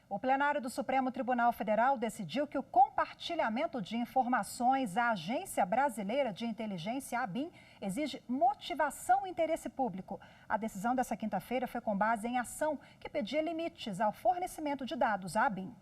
O plenário do Supremo Tribunal Federal decidiu que o compartilhamento de informações à Agência Brasileira de Inteligência, ABIN, exige motivação e interesse público. A decisão dessa quinta-feira foi com base em ação que pedia limites ao fornecimento de dados à ABIN.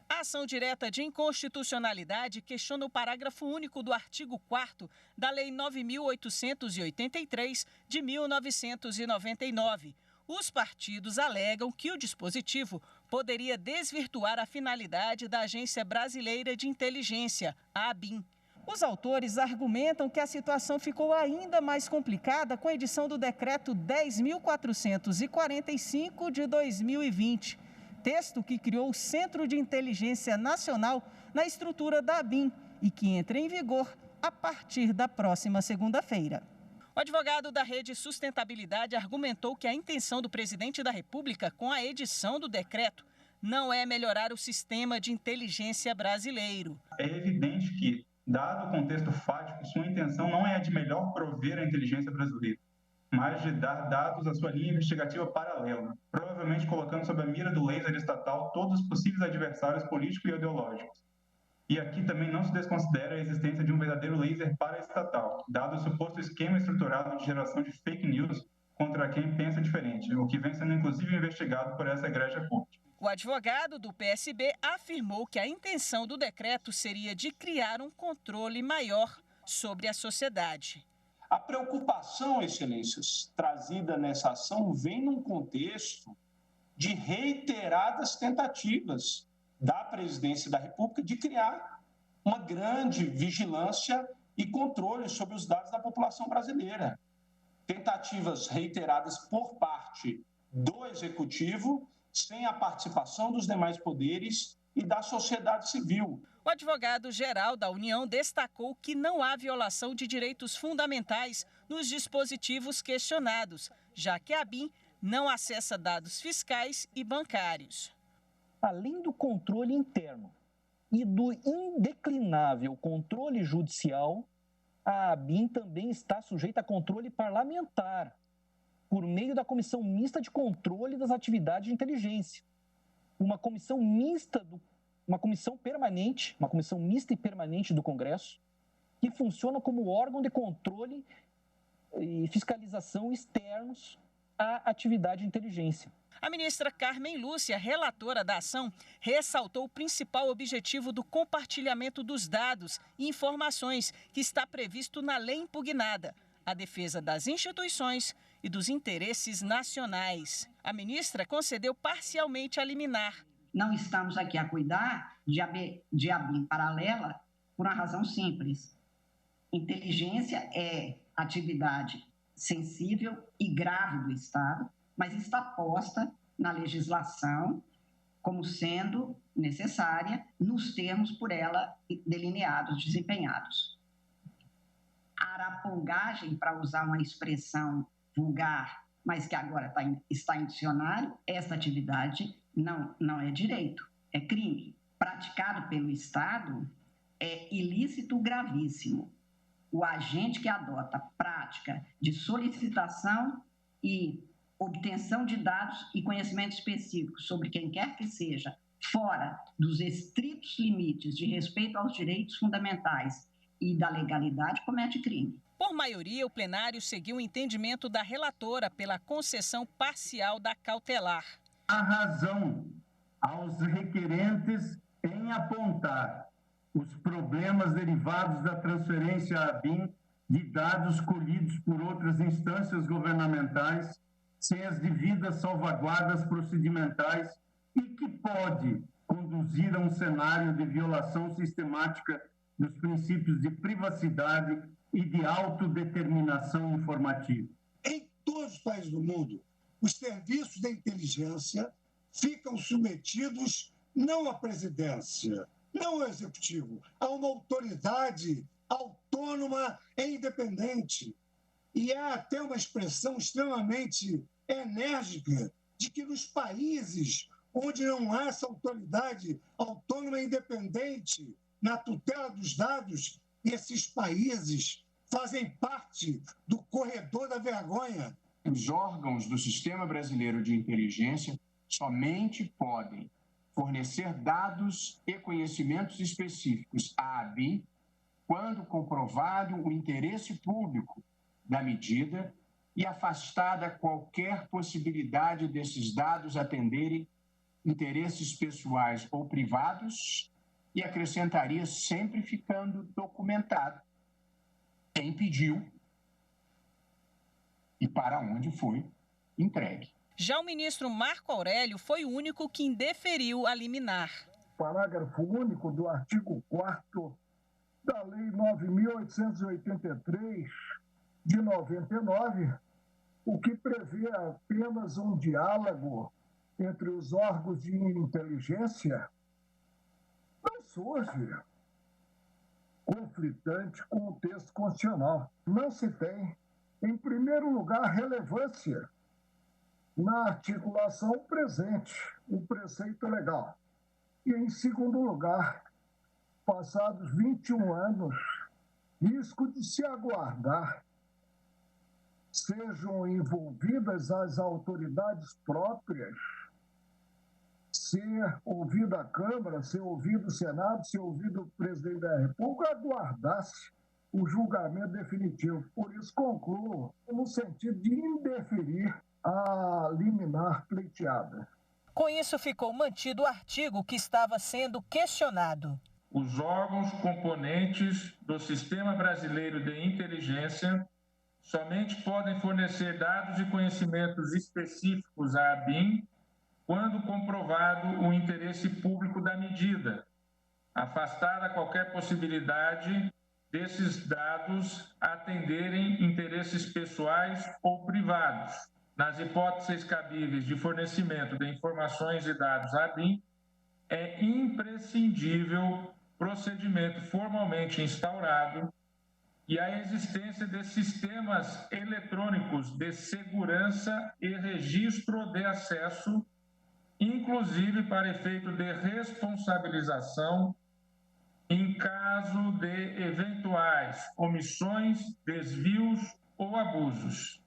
A ação direta de inconstitucionalidade questiona o parágrafo único do artigo 4º da Lei 9.883, de 1999. Os partidos alegam que o dispositivo poderia desvirtuar a finalidade da Agência Brasileira de Inteligência, a ABIN. Os autores argumentam que a situação ficou ainda mais complicada com a edição do Decreto 10.445 de 2020, texto que criou o Centro de Inteligência Nacional na estrutura da ABIN e que entra em vigor a partir da próxima segunda-feira. O advogado da Rede Sustentabilidade argumentou que a intenção do presidente da República com a edição do decreto não é melhorar o sistema de inteligência brasileiro. É evidente que, dado o contexto fático, sua intenção não é a de melhor prover a inteligência brasileira, mas de dar dados à sua linha investigativa paralela, provavelmente colocando sob a mira do laser estatal todos os possíveis adversários políticos e ideológicos. E aqui também não se desconsidera a existência de um verdadeiro laser paraestatal, dado o suposto esquema estruturado de geração de fake news contra quem pensa diferente, o que vem sendo inclusive investigado por essa egrégia corte. O advogado do PSB afirmou que a intenção do decreto seria de criar um controle maior sobre a sociedade. A preocupação, excelências, trazida nessa ação vem num contexto de reiteradas tentativas da presidência da República de criar uma grande vigilância e controle sobre os dados da população brasileira. Tentativas reiteradas por parte do Executivo, sem a participação dos demais poderes e da sociedade civil. O advogado-geral da União destacou que não há violação de direitos fundamentais nos dispositivos questionados, já que a ABIN não acessa dados fiscais e bancários. Além do controle interno e do indeclinável controle judicial, a ABIN também está sujeita a controle parlamentar, por meio da Comissão Mista de Controle das Atividades de Inteligência. Uma comissão mista, uma comissão mista e permanente do Congresso, que funciona como órgão de controle e fiscalização externos à atividade de inteligência. A ministra Carmen Lúcia, relatora da ação, ressaltou o principal objetivo do compartilhamento dos dados e informações que está previsto na lei impugnada: a defesa das instituições e dos interesses nacionais. A ministra concedeu parcialmente a liminar. Não estamos aqui a cuidar de ABIN paralela por uma razão simples. Inteligência é atividade sensível e grave do Estado, mas está posta na legislação como sendo necessária nos termos por ela delineados, desempenhados. A arapongagem, para usar uma expressão vulgar, mas que agora está em dicionário, essa atividade não é direito, é crime. Praticado pelo Estado, é ilícito gravíssimo. O agente que adota prática de solicitação e obtenção de dados e conhecimentos específicos sobre quem quer que seja, fora dos estritos limites de respeito aos direitos fundamentais e da legalidade, comete crime. Por maioria, o plenário seguiu o entendimento da relatora pela concessão parcial da cautelar. Há razão aos requerentes em apontar os problemas derivados da transferência à ABIN de dados colhidos por outras instâncias governamentais sem as devidas salvaguardas procedimentais e que pode conduzir a um cenário de violação sistemática dos princípios de privacidade e de autodeterminação informativa. Em todos os países do mundo, os serviços de inteligência ficam submetidos não à presidência, não ao executivo, a uma autoridade autônoma e independente. E há até uma expressão extremamente enérgica de que nos países onde não há essa autoridade autônoma e independente na tutela dos dados, esses países fazem parte do corredor da vergonha. Os órgãos do Sistema Brasileiro de Inteligência somente podem fornecer dados e conhecimentos específicos à ABIN quando comprovado o interesse público da medida e afastada qualquer possibilidade desses dados atenderem interesses pessoais ou privados, e acrescentaria sempre ficando documentado quem pediu e para onde foi entregue. Já o ministro Marco Aurélio foi o único que indeferiu a liminar. Parágrafo único do artigo 4º da Lei 9.883, de 99, o que prevê apenas um diálogo entre os órgãos de inteligência, não surge conflitante com o texto constitucional. Não se tem, em primeiro lugar, relevância na articulação presente, o preceito legal. E, em segundo lugar, passados 21 anos, risco de se aguardar sejam envolvidas as autoridades próprias, ser ouvido a Câmara, ser ouvido o Senado, ser ouvido o presidente da República, aguardasse o julgamento definitivo. Por isso, concluo no sentido de indeferir a liminar pleiteada. Com isso, ficou mantido o artigo que estava sendo questionado. Os órgãos componentes do Sistema Brasileiro de Inteligência somente podem fornecer dados e conhecimentos específicos à ABIN quando comprovado o interesse público da medida, afastada qualquer possibilidade desses dados atenderem interesses pessoais ou privados. Nas hipóteses cabíveis de fornecimento de informações e dados à ABIN, é imprescindível procedimento formalmente instaurado e a existência de sistemas eletrônicos de segurança e registro de acesso, inclusive para efeito de responsabilização em caso de eventuais omissões, desvios ou abusos.